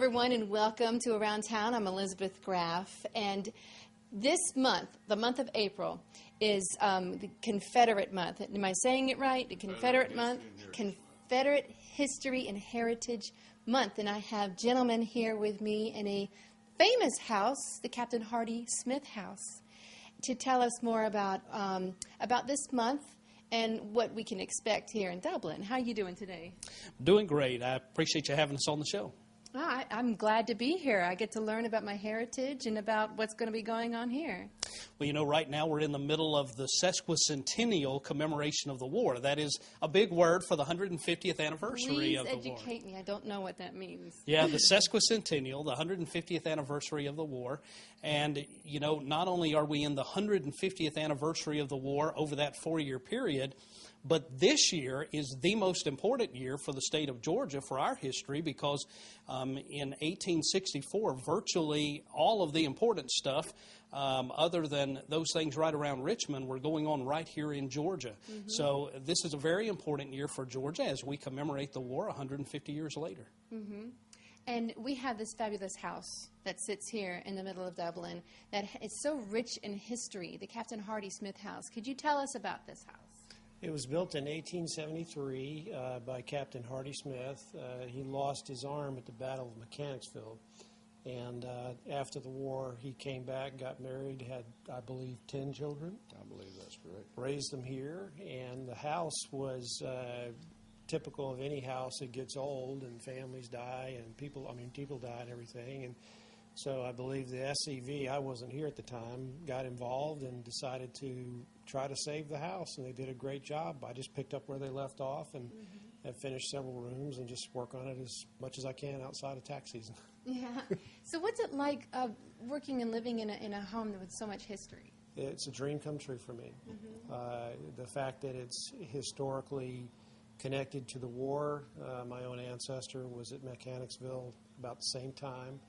everyone, and welcome to Around Town. I'm Elizabeth Graff, and this month, the month of April, is the Confederate month. Am I saying it right? The Confederate month, Confederate History and Heritage Month, and I have gentlemen here with me in a famous house, the Captain Hardy Smith House, to tell us more about this month and what we can expect here in Dublin. How are you doing today? Doing great. I appreciate you having us on the show. Oh, I'm glad to be here. I get to learn about my heritage and about what's going to be going on here. Well, you know, right now we're in the middle of the sesquicentennial commemoration of the war. That is a big word for the 150th anniversary of the war. Please educate me. I don't know what that means. Yeah, the sesquicentennial, the 150th anniversary of the war. And, you know, not only are we in the 150th anniversary of the war over that 4-year period, but this year is the most important year for the state of Georgia, for our history, because in 1864, virtually all of the important stuff, other than those things right around Richmond, were going on right here in Georgia. Mm-hmm. So this is a very important year for Georgia as we commemorate the war 150 years later. Mm-hmm. And we have this fabulous house that sits here in the middle of Dublin that is so rich in history, the Captain Hardy Smith House. Could you tell us about this house? It was built in 1873 by Captain Hardy Smith. He lost his arm at the Battle of Mechanicsville. And after the war, he came back, got married, had, I believe, 10 children. I believe that's correct. Raised them here. And the house was typical of any house that gets old and families die and people die and everything. And so I believe the SEV, I wasn't here at the time, got involved and decided to try to save the house, and they did a great job. I just picked up where they left off and have finished several rooms and just work on it as much as I can outside of tax season. Yeah. So what's it like working and living in a home with so much history? It's a dream come true for me. The fact that it's historically connected to the war. My own ancestor was at Mechanicsville about the same time.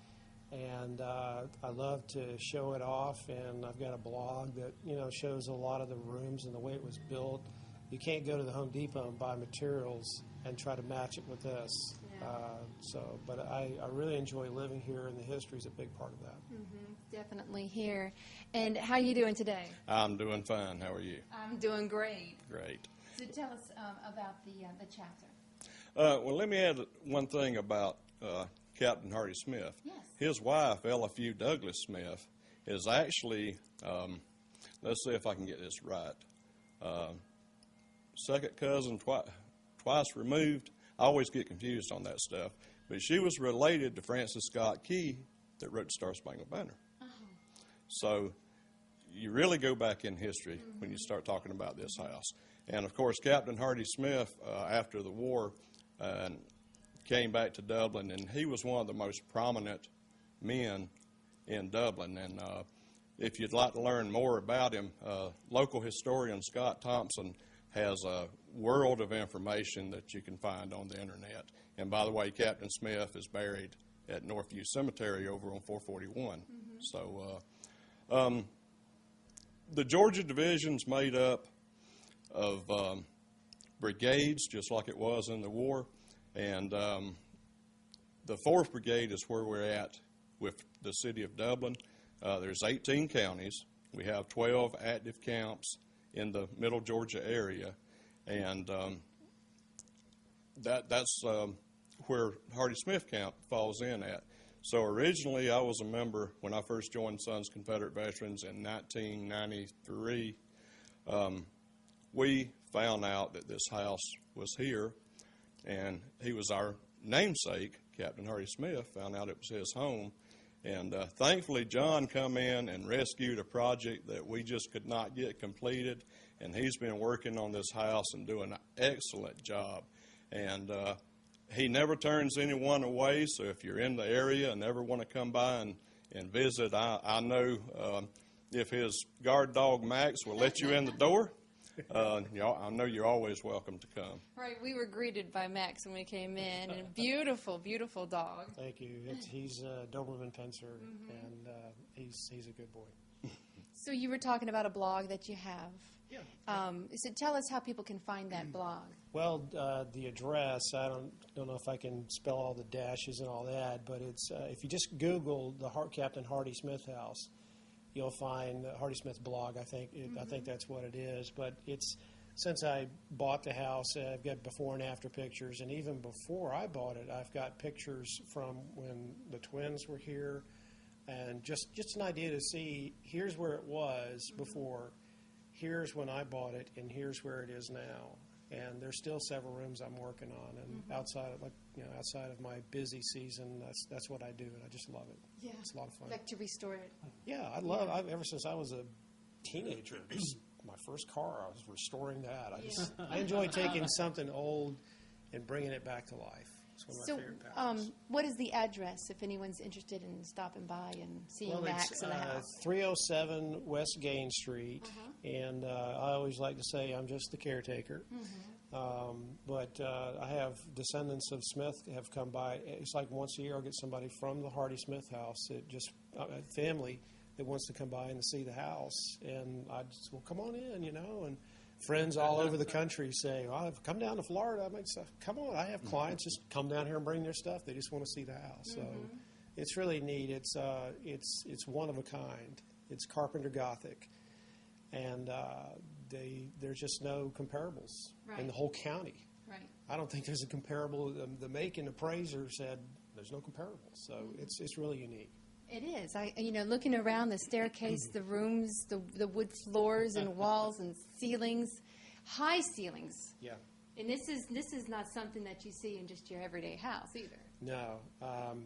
And I love to show it off, and I've got a blog that, you know, shows a lot of the rooms and the way it was built. You can't go to the Home Depot and buy materials and try to match it with this. Yeah. But I really enjoy living here, and the history is a big part of that. Definitely here. And how are you doing today? I'm doing fine. How are you? I'm doing great. Great. So tell us about the chapter. Well, let me add one thing about Captain Hardy Smith. Yes. His wife, Ella Few Douglas Smith, is actually, let's see if I can get this right, second cousin, twice removed. I always get confused on that stuff. But she was related to Francis Scott Key that wrote the Star Spangled Banner. So you really go back in history when you start talking about this house. And, of course, Captain Hardy Smith, after the war, came back to Dublin, and he was one of the most prominent men in Dublin. And if you'd like to learn more about him, local historian Scott Thompson has a world of information that you can find on the internet. And by the way, Captain Smith is buried at Northview Cemetery over on 441. So the Georgia Division's made up of brigades, just like it was in the war. And the 4th Brigade is where we're at with the city of Dublin. There's 18 counties. We have 12 active camps in the middle Georgia area. And that's where Hardy Smith Camp falls in at. So originally I was a member when I first joined Sons Confederate Veterans in 1993. We found out that this house was here, and he was our namesake. Captain Hardy Smith found out it was his home, and thankfully John come in and rescued a project that we just could not get completed, and he's been working on this house and doing an excellent job. And he never turns anyone away, so if you're in the area and ever want to come by and visit, I know if his guard dog Max will let you in the door, I know you're always welcome to come. Right, we were greeted by Max when we came in, and beautiful, beautiful dog. Thank you. He's a Doberman Pincer, and he's a good boy. So you were talking about a blog that you have. Yeah. So tell us how people can find that blog. Well, the address, I don't know if I can spell all the dashes and all that, but it's if you just Google the Captain Hardy Smith House, you'll find the Hardy Smith blog. I think that's what it is. But it's since I bought the house, I've got before and after pictures, and even before I bought it, I've got pictures from when the twins were here, and just an idea to see here's where it was before, here's when I bought it, and here's where it is now. And there's still several rooms I'm working on, and outside of my busy season, that's what I do, and I just love it. Yeah. It's a lot of fun. Like to restore it. Yeah, ever since I was a teenager, my first car, I was restoring that. I enjoy taking something old and bringing it back to life. It's one of my favorite passions. What is the address if anyone's interested in stopping by and seeing Max in the house? 307 West Gain Street, and I always like to say I'm just the caretaker. But I have descendants of Smith have come by. It's like once a year I'll get somebody from the Hardy Smith house, a family that wants to come by and see the house. And I just, well, come on in, and friends all over the country say, well, I've come down to Florida. I make stuff. Come on, I have clients just come down here and bring their stuff. They just want to see the house. So it's really neat. It's one of a kind. It's Carpenter Gothic, and there's just no comparables in the whole county. Right. I don't think there's a comparable. The make and appraiser said there's no comparable. So it's really unique. It is. Looking around the staircase, the rooms, the wood floors and walls and ceilings, high ceilings. Yeah. And this is not something that you see in just your everyday house either. No,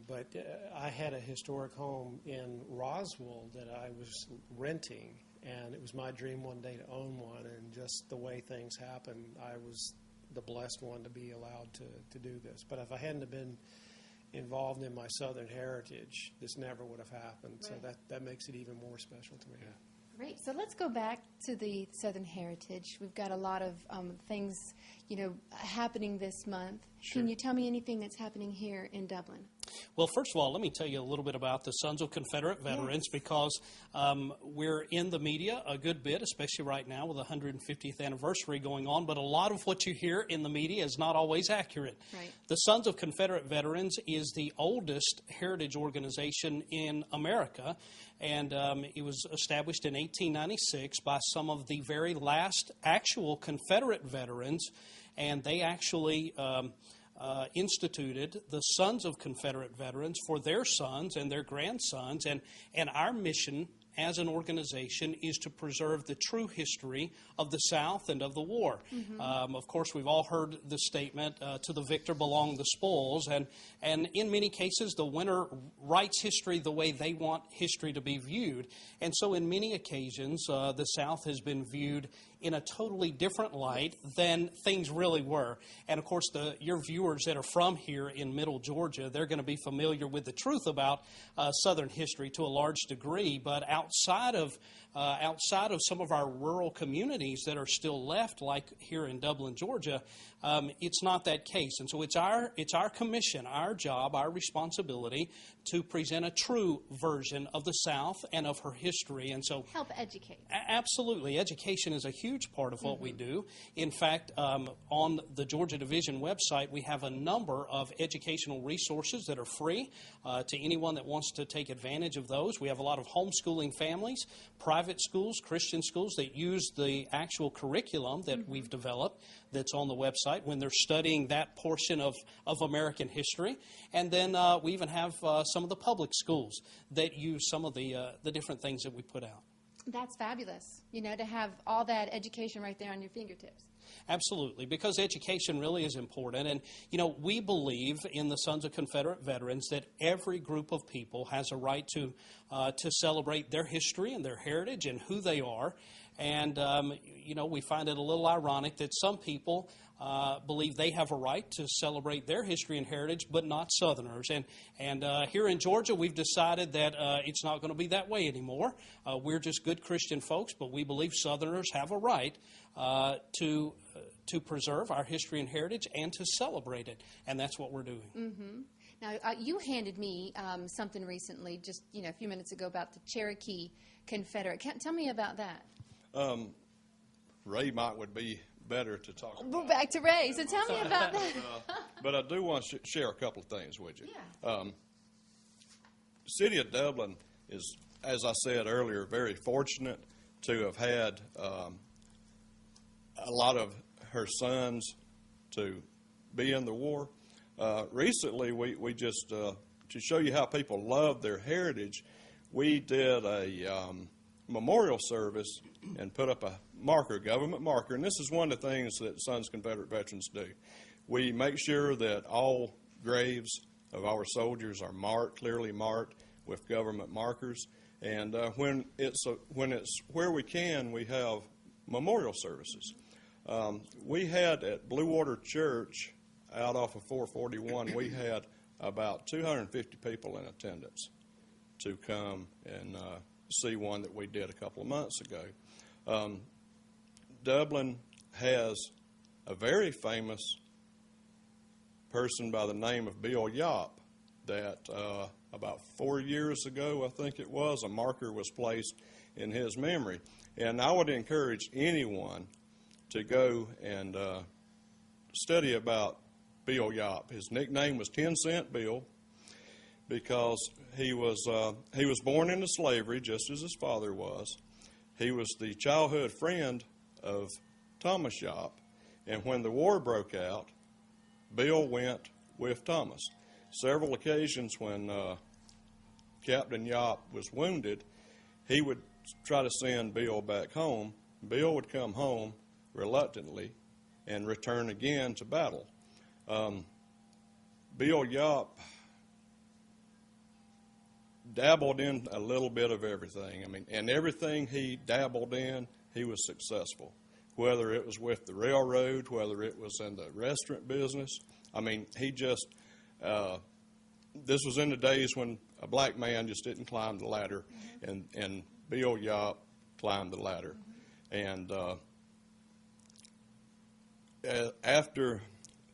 but I had a historic home in Roswell that I was renting, and it was my dream one day to own one. And just the way things happened, I was the blessed one to be allowed to do this. But if I hadn't have been involved in my Southern heritage, this never would have happened. Right. So that makes it even more special to me. Yeah. Great. So let's go back to the Southern heritage. We've got a lot of things, happening this month. Sure. Can you tell me anything that's happening here in Dublin? Well, first of all, let me tell you a little bit about the Sons of Confederate Veterans, because we're in the media a good bit, especially right now with the 150th anniversary going on, but a lot of what you hear in the media is not always accurate. Right. The Sons of Confederate Veterans is the oldest heritage organization in America, and it was established in 1896 by some of the very last actual Confederate veterans, and they actually instituted the Sons of Confederate Veterans for their sons and their grandsons, and our mission as an organization is to preserve the true history of the South and of the war. Of course, we've all heard the statement, to the victor belong the spoils, and in many cases the winner writes history the way they want history to be viewed. And so in many occasions the South has been viewed in a totally different light than things really were. And of course, your viewers that are from here in Middle Georgia, they're going to be familiar with the truth about Southern history to a large degree. But outside of some of our rural communities that are still left, like here in Dublin, Georgia, it's not that case. And so it's our commission, our job, our responsibility to present a true version of the South and of her history. And so help educate. Absolutely. Education is a huge part of what we do. In fact, on the Georgia Division website, we have a number of educational resources that are free to anyone that wants to take advantage of those. We have a lot of homeschooling families, private schools, Christian schools that use the actual curriculum that we've developed that's on the website when they're studying that portion of American history. And then we even have some of the public schools that use some of the different things that we put out. That's fabulous, to have all that education right there on your fingertips. Absolutely, because education really is important. And, we believe in the Sons of Confederate Veterans that every group of people has a right to celebrate their history and their heritage and who they are. And, we find it a little ironic that some people believe they have a right to celebrate their history and heritage, but not Southerners. And here in Georgia, we've decided that it's not going to be that way anymore. We're just good Christian folks, but we believe Southerners have a right to preserve our history and heritage and to celebrate it. And that's what we're doing. Now, you handed me something recently, just a few minutes ago, about the Cherokee Confederate. Tell me about that. Ray would be better to talk about. We're back to Ray, so tell me about that. But I do want to share a couple of things with you. Yeah. The city of Dublin is, as I said earlier, very fortunate to have had a lot of her sons to be in the war. Recently, we just, to show you how people love their heritage, we did a memorial service and put up a marker, government marker, and this is one of the things that Sons Confederate Veterans do. We make sure that all graves of our soldiers are marked, clearly marked with government markers, and when it's where we can, we have memorial services. We had at Blue Water Church out off of 441, we had about 250 people in attendance to come and see one that we did a couple of months ago. Dublin has a very famous person by the name of Bill Yopp that about 4 years ago, I think it was, a marker was placed in his memory. And I would encourage anyone to go and study about Bill Yopp. His nickname was 10 Cent Bill because he was born into slavery just as his father was. He was the childhood friend of Thomas Yopp, and when the war broke out, Bill went with Thomas. Several occasions when Captain Yopp was wounded, he would try to send Bill back home. Bill would come home reluctantly and return again to battle. Bill Yopp dabbled in a little bit of everything. I mean, and everything he dabbled in, he was successful. Whether it was with the railroad, whether it was in the restaurant business. I mean, he just, this was in the days when a black man just didn't climb the ladder, and Bill Yopp climbed the ladder. And after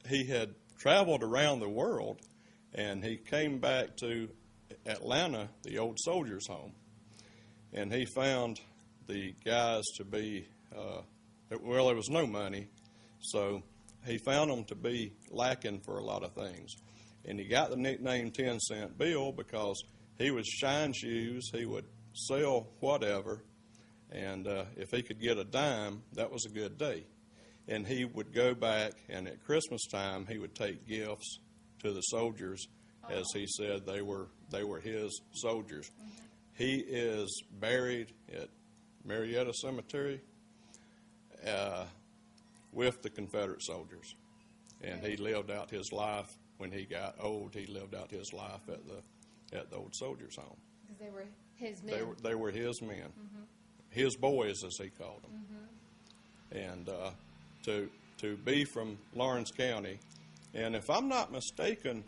he had traveled around the world, and he came back to Atlanta, the old soldiers' home, and he found the guys to be, well, there was no money, so he found them to be lacking for a lot of things. And he got the nickname 10 Cent Bill because he would shine shoes, he would sell whatever, and if he could get a dime, that was a good day. And he would go back, and at Christmas time, he would take gifts to the soldiers, as he said they were his soldiers. He is buried at Marietta Cemetery with the Confederate soldiers, and he lived out his life. When he got old, he lived out his life at the old soldiers' home. Because they were his men. They were his men, his boys, as he called them. And to be from Lawrence County, and if I'm not mistaken,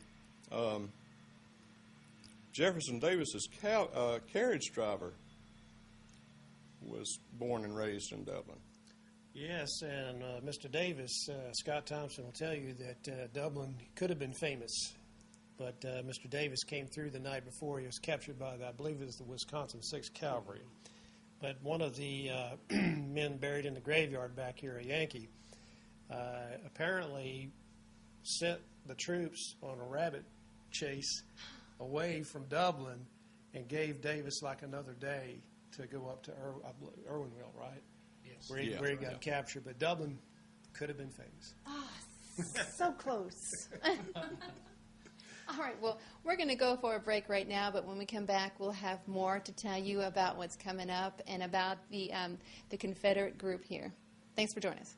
Jefferson Davis's carriage driver was born and raised in Dublin. Yes, and Mr. Davis, Scott Thompson will tell you that Dublin could have been famous, but Mr. Davis came through the night before. He was captured by, I believe it was the Wisconsin 6th Cavalry. But one of the men buried in the graveyard back here, a Yankee, apparently sent the troops on a rabbit chase away from Dublin and gave Davis like another day to go up to Irwinville, right? Yes. Where he got captured. But Dublin could have been famous. Oh, so close. All right, well, we're going to go for a break right now, but when we come back, we'll have more to tell you about what's coming up and about the Confederate group here. Thanks for joining us.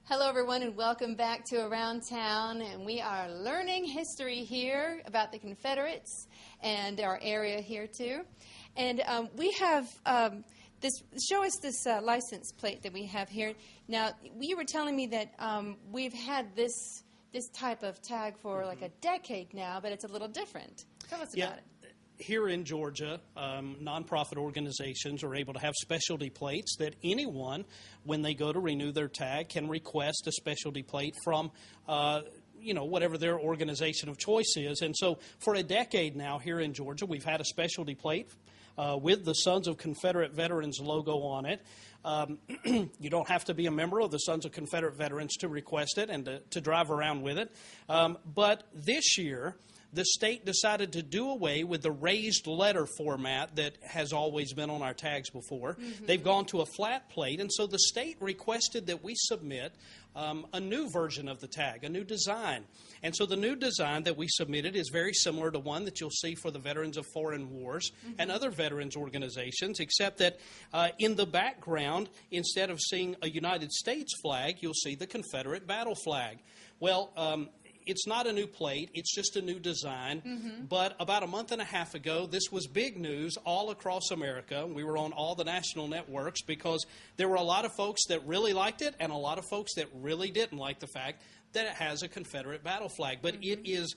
Hello, everyone, and welcome back to Around Town. And we are learning history here about the Confederates and our area here, too. And we have Show us this license plate that we have here. Now, you were telling me that we've had this type of tag for like a decade now, but it's a little different. Tell us about it. Here in Georgia, nonprofit organizations are able to have specialty plates that anyone, when they go to renew their tag, can request a specialty plate from whatever their organization of choice is. And so for a decade now here in Georgia, we've had a specialty plate with the Sons of Confederate Veterans logo on it. You don't have to be a member of the Sons of Confederate Veterans to request it and to drive around with it. But this year, the state decided to do away with the raised letter format that has always been on our tags before. Mm-hmm. They've gone to a flat plate, and so the state requested that we submit a new version of the tag, a new design. And so the new design that we submitted is very similar to one that you'll see for the Veterans of Foreign Wars and other veterans organizations, except that in the background, instead of seeing a United States flag, you'll see the Confederate battle flag. Well, it's not a new plate, it's just a new design. Mm-hmm. But about a month and a half ago, this was big news all across America. We were on all the national networks because there were a lot of folks that really liked it and a lot of folks that really didn't like the fact that it has a Confederate battle flag. But it is,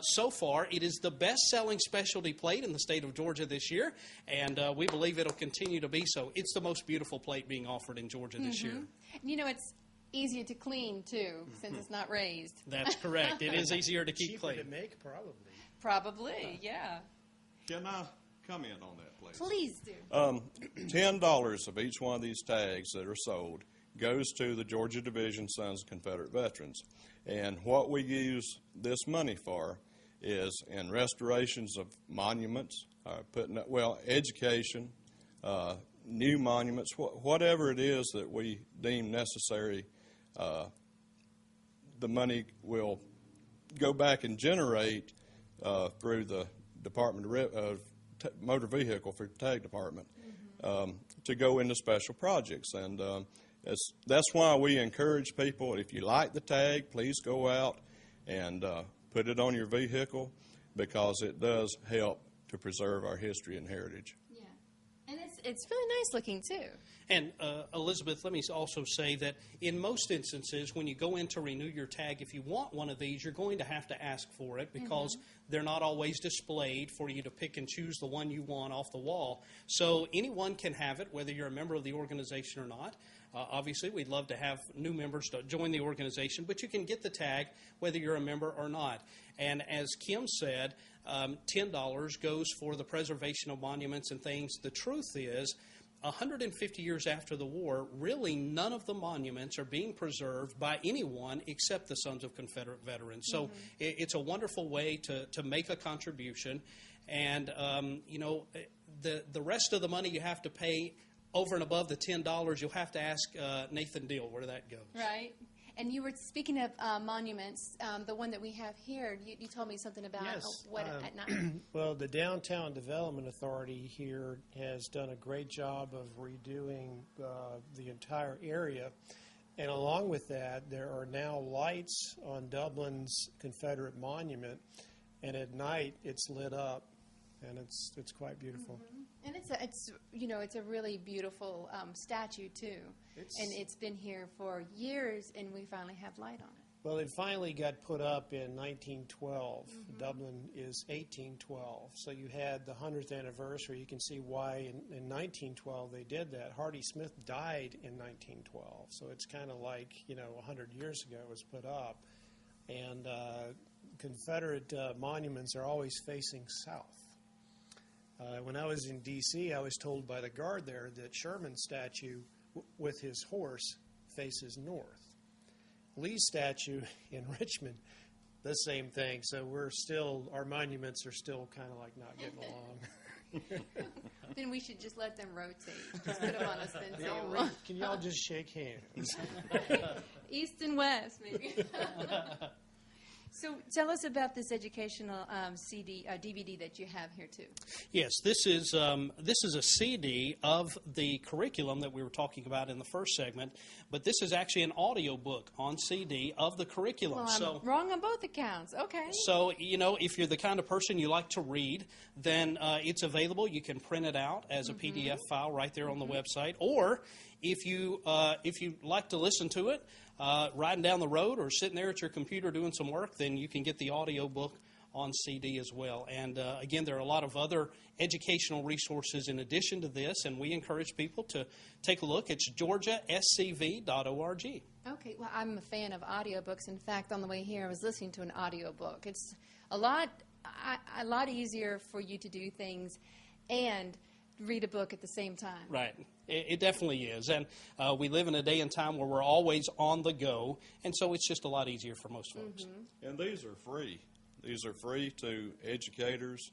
so far, it is the best-selling specialty plate in the state of Georgia this year, and we believe it'll continue to be so. It's the most beautiful plate being offered in Georgia this year. You know, it's easier to clean, too, since it's not raised. That's correct. It is easier to keep clean. Cheaper to make, probably. Probably, yeah. Can I comment on that, please? Please do. $10 of each one of these tags that are sold goes to the Georgia Division Sons of Confederate Veterans. And what we use this money for is in restorations of monuments, education, new monuments, whatever it is that we deem necessary. The money will go back and generate through the Department of Motor Vehicle for Tag Department to go into special projects. And that's why we encourage people, if you like the tag, please go out and put it on your vehicle, because it does help to preserve our history and heritage. Yeah, and it's really nice looking, too. And Elizabeth, let me also say that in most instances, when you go in to renew your tag, if you want one of these, you're going to have to ask for it, because they're not always displayed for you to pick and choose the one you want off the wall. So anyone can have it, whether you're a member of the organization or not. Obviously, we'd love to have new members to join the organization, but you can get the tag whether you're a member or not. And as Kim said, $10 goes for the preservation of monuments and things. The truth is, 150 years after the war, really none of the monuments are being preserved by anyone except the Sons of Confederate Veterans. So it's a wonderful way to make a contribution. And, the rest of the money you have to pay over and above the $10, you'll have to ask Nathan Deal where that goes. Right. And you were speaking of monuments, the one that we have here. You told me something about what at night. Well, the Downtown Development Authority here has done a great job of redoing the entire area. And along with that, there are now lights on Dublin's Confederate Monument, and at night it's lit up, and it's quite beautiful. And it's a really beautiful statue too, and it's been here for years, and we finally have light on it. Well, it finally got put up in 1912. Dublin is 1812, so you had the 100th anniversary. You can see why in 1912 they did that. Hardy Smith died in 1912, so it's kind of like 100 years ago it was put up. And Confederate monuments are always facing south. When I was in D.C., I was told by the guard there that Sherman's statue with his horse faces north. Lee's statue in Richmond, the same thing. So our monuments are still kind of like not getting along. Then we should just let them rotate. Just put them on a spin table. Can y'all just shake hands? East and west, maybe. So tell us about this educational DVD that you have here too. Yes, this is a CD of the curriculum that we were talking about in the first segment, but this is actually an audio book on CD of the curriculum. Well, I'm wrong on both accounts. Okay. So, if you're the kind of person you like to read, then it's available. You can print it out as a PDF file right there on the website. Or if you like to listen to it, riding down the road or sitting there at your computer doing some work, then you can get the audio book on CD as well. And again, there are a lot of other educational resources in addition to this, and we encourage people to take a look. It's georgiascv.org. Okay, well, I'm a fan of audiobooks. In fact, on the way here, I was listening to an audiobook. It's a lot easier for you to do things and read a book at the same time. Right. It definitely is. And we live in a day and time where we're always on the go, and so it's just a lot easier for most folks. And these are free. These are free to educators,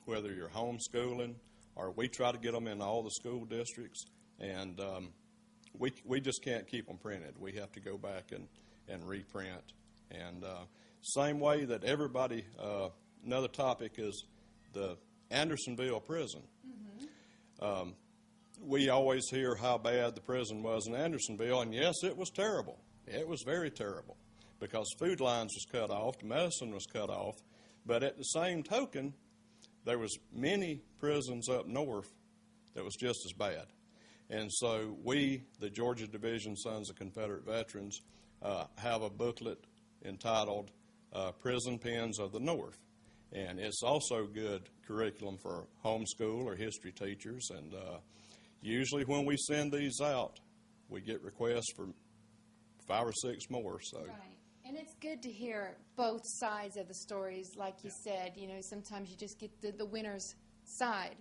whether you're homeschooling, or we try to get them in all the school districts, and we just can't keep them printed. We have to go back and reprint. And same way that everybody, another topic is the Andersonville prison. We always hear how bad the prison was in Andersonville, and yes, it was terrible. It was very terrible because food lines was cut off, the medicine was cut off, but at the same token, there was many prisons up north that was just as bad. And so we, the Georgia Division Sons of Confederate Veterans, have a booklet entitled Prison Pens of the North. And it's also good curriculum for homeschool or history teachers. And usually when we send these out, we get requests for 5 or 6 more. So. Right. And it's good to hear both sides of the stories. Like you said, sometimes you just get the winner's side.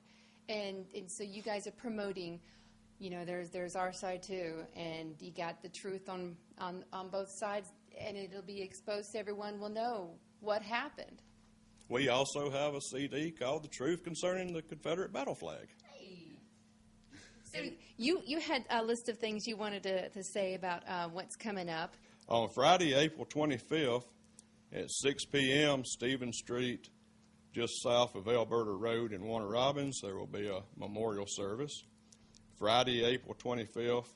And so you guys are promoting, there's our side too. And you got the truth on both sides. And it'll be exposed so everyone will know what happened. We also have a CD called The Truth Concerning the Confederate Battle Flag. So you had a list of things you wanted to say about what's coming up. On Friday, April 25th at 6 p.m., Stevens Street, just south of Alberta Road in Warner Robins, there will be a memorial service. Friday, April 25th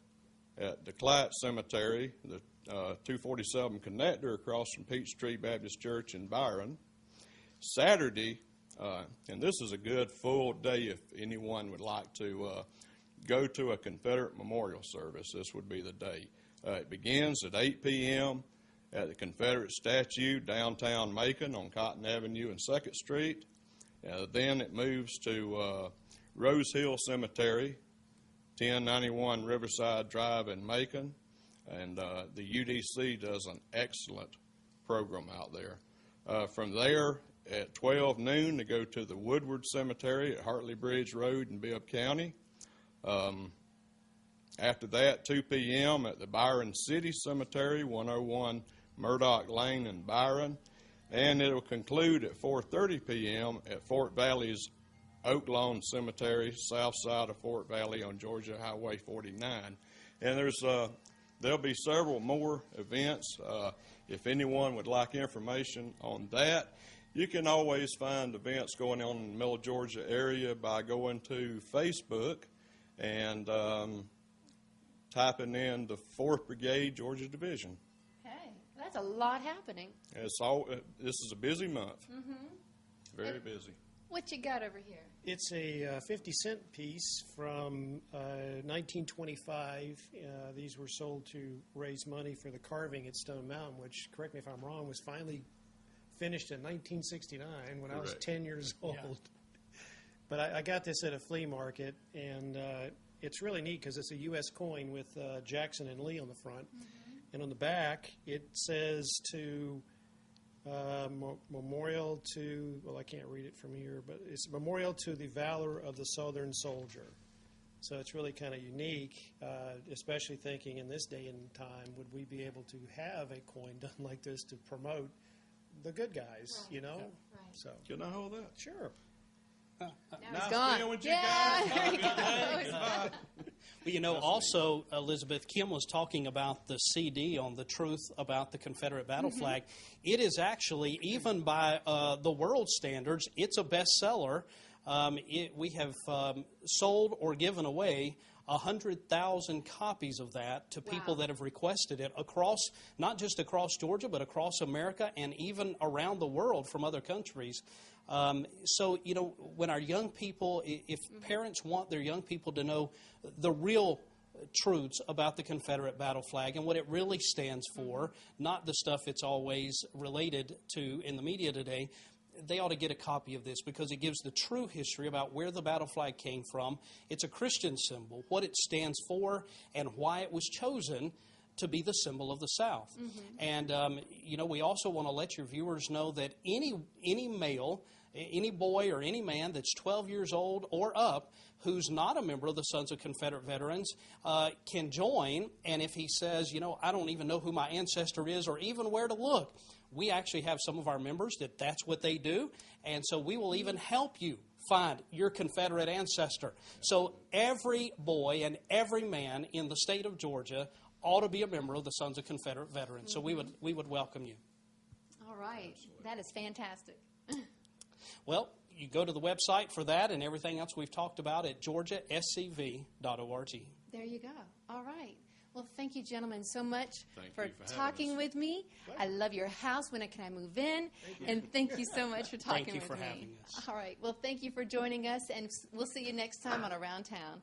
at the Clatt Cemetery, the 247 connector across from Peachtree Baptist Church in Byron. Saturday, and this is a good full day if anyone would like to go to a Confederate memorial service, this would be the day. It begins at 8 p.m. at the Confederate statue downtown Macon on Cotton Avenue and 2nd Street. Then it moves to Rose Hill Cemetery, 1091 Riverside Drive in Macon. And the UDC does an excellent program out there. From there, at 12 noon, to go to the Woodward Cemetery at Hartley Bridge Road in Bibb County. After that, 2 p.m. at the Byron City Cemetery, 101 Murdoch Lane in Byron. And it will conclude at 4:30 p.m. at Fort Valley's Oak Lawn Cemetery, south side of Fort Valley on Georgia Highway 49. And there'll be several more events. If anyone would like information on that, you can always find events going on in the Middle Georgia area by going to Facebook and typing in the 4th Brigade Georgia Division. Hey, that's a lot happening. This is a busy month. Very busy. What you got over here? It's a 50-cent piece from 1925. These were sold to raise money for the carving at Stone Mountain, which, correct me if I'm wrong, was finally finished in 1969 when I was 10 years old. Yeah. But I got this at a flea market, and it's really neat because it's a U.S. coin with Jackson and Lee on the front. And on the back, it says to memorial to, well, I can't read it from here, but it's memorial to the valor of the Southern soldier. So it's really kind of unique, especially thinking in this day and time, would we be able to have a coin done like this to promote the good guys, Right. Right. So, can I hold that? Sure. Nice gone. deal with you Yeah, guys. there you Have a go. good day. Bye. Well, you know, also, Elizabeth, Kim was talking about the CD on the truth about the Confederate battle flag. It is actually, even by the world standards, it's a bestseller. We have sold or given away 100,000 copies of that to people Wow. that have requested it across, not just across Georgia, but across America and even around the world from other countries. So, you know, when our young people, if parents want their young people to know the real truths about the Confederate battle flag and what it really stands for, not the stuff it's always related to in the media today, they ought to get a copy of this because it gives the true history about where the battle flag came from. It's a Christian symbol, what it stands for, and why it was chosen to be the symbol of the South. And, you know, we also want to let your viewers know that any male, any boy or any man that's 12 years old or up who's not a member of the Sons of Confederate Veterans can join. And if he says, you know, I don't even know who my ancestor is or even where to look, we actually have some of our members that's what they do. And so we will even help you find your Confederate ancestor. So every boy and every man in the state of Georgia ought to be a member of the Sons of Confederate Veterans. So we would welcome you. All right. That is fantastic. Well, you go to the website for that and everything else we've talked about at georgiascv.org. There you go. All right. Well, thank you, gentlemen, so much Thank for you for having talking us. with me. I love your house. When can I move in? And thank you so much for talking Thank you with for me. having us. All right. Well, thank you for joining us, and we'll see you next time on Around Town.